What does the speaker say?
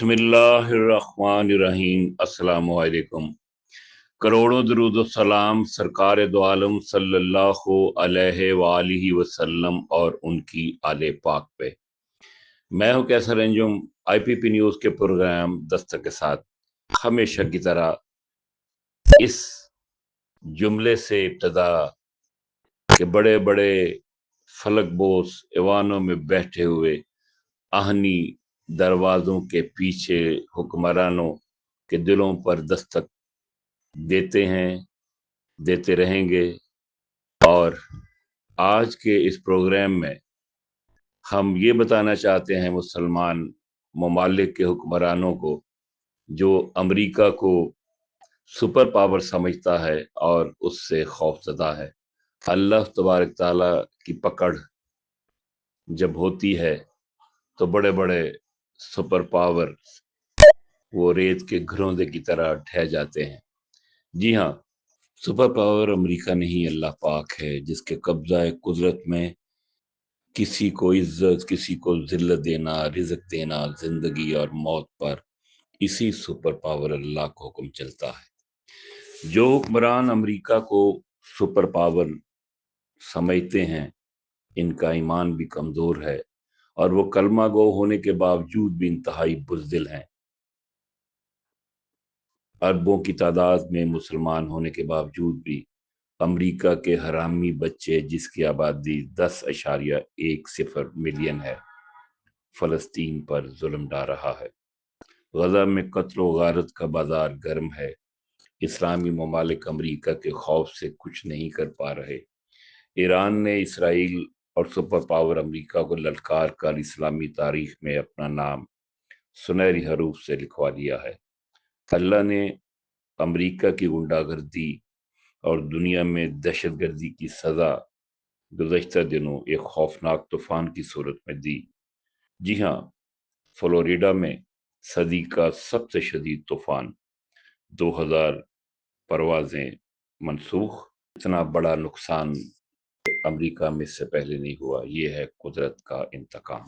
बिस्मिल्लाहिर्रहमानिर्रहीम। अस्सलामु अलैकुम। करोड़ों दरूद व सलाम सरकार दो आलम सल्लल्लाहु अलैहि वालिहि वसल्लम और उनकी आले पाक पे। मैं हूं कैसर अंजुम। आईपीपी न्यूज के प्रोग्राम दस्तक के साथ हमेशा की तरह इस जुमले से इब्तदा के बड़े बड़े फलक बोस ऐवानों में बैठे हुए आहनी दरवाजों के पीछे हुक्मरानों के दिलों पर दस्तक देते हैं, देते रहेंगे। और आज के इस प्रोग्राम में हम ये बताना चाहते हैं मुसलमान ममालिक के हुक्मरानों को, जो अमेरिका को सुपर पावर समझता है और उससे खौफजदा है। अल्लाह तबारक ताला की पकड़ जब होती है तो बड़े बड़े सुपर पावर वो रेत के घरोंदे की तरह ढह जाते हैं। जी हाँ, सुपर पावर अमेरिका नहीं, अल्लाह पाक है, जिसके कब्जा कुदरत में किसी को इज्जत, किसी को जिल्लत देना, रिज़्क देना, जिंदगी और मौत पर इसी सुपर पावर अल्लाह का हुक्म चलता है। जो हुक्मरान अमेरिका को सुपर पावर समझते हैं, इनका ईमान भी कमजोर है और वो कलमा गो होने के बावजूद भी इंतहाई बुज़दिल हैं। अरबों की तादाद में मुसलमान होने के बावजूद भी अमेरिका के हरामी बच्चे, जिसकी आबादी 10.10 मिलियन है, फलस्तीन पर जुल्म ढा रहा है। गजा में कत्ल व गारत का बाजार गर्म है। इस्लामी ममालिक अमेरिका के खौफ से कुछ नहीं कर पा रहे। ईरान ने इसराइल और सुपर पावर अमेरिका को ललकार कर इस्लामी तारीख में अपना नाम सुनहरी हरूफ से लिखवा लिया है। अल्लाह ने अमेरिका की गुंडागर्दी और दुनिया में दहशतगर्दी की सजा गुज़श्ता दिनों एक खौफनाक तूफान की सूरत में दी। जी हाँ, फ्लोरिडा में सदी का सबसे शदीद तूफान, 2000 परवाजें मनसूख। इतना बड़ा नुकसान अमेरिका में इससे पहले नहीं हुआ। ये है कुदरत का इंतकाम।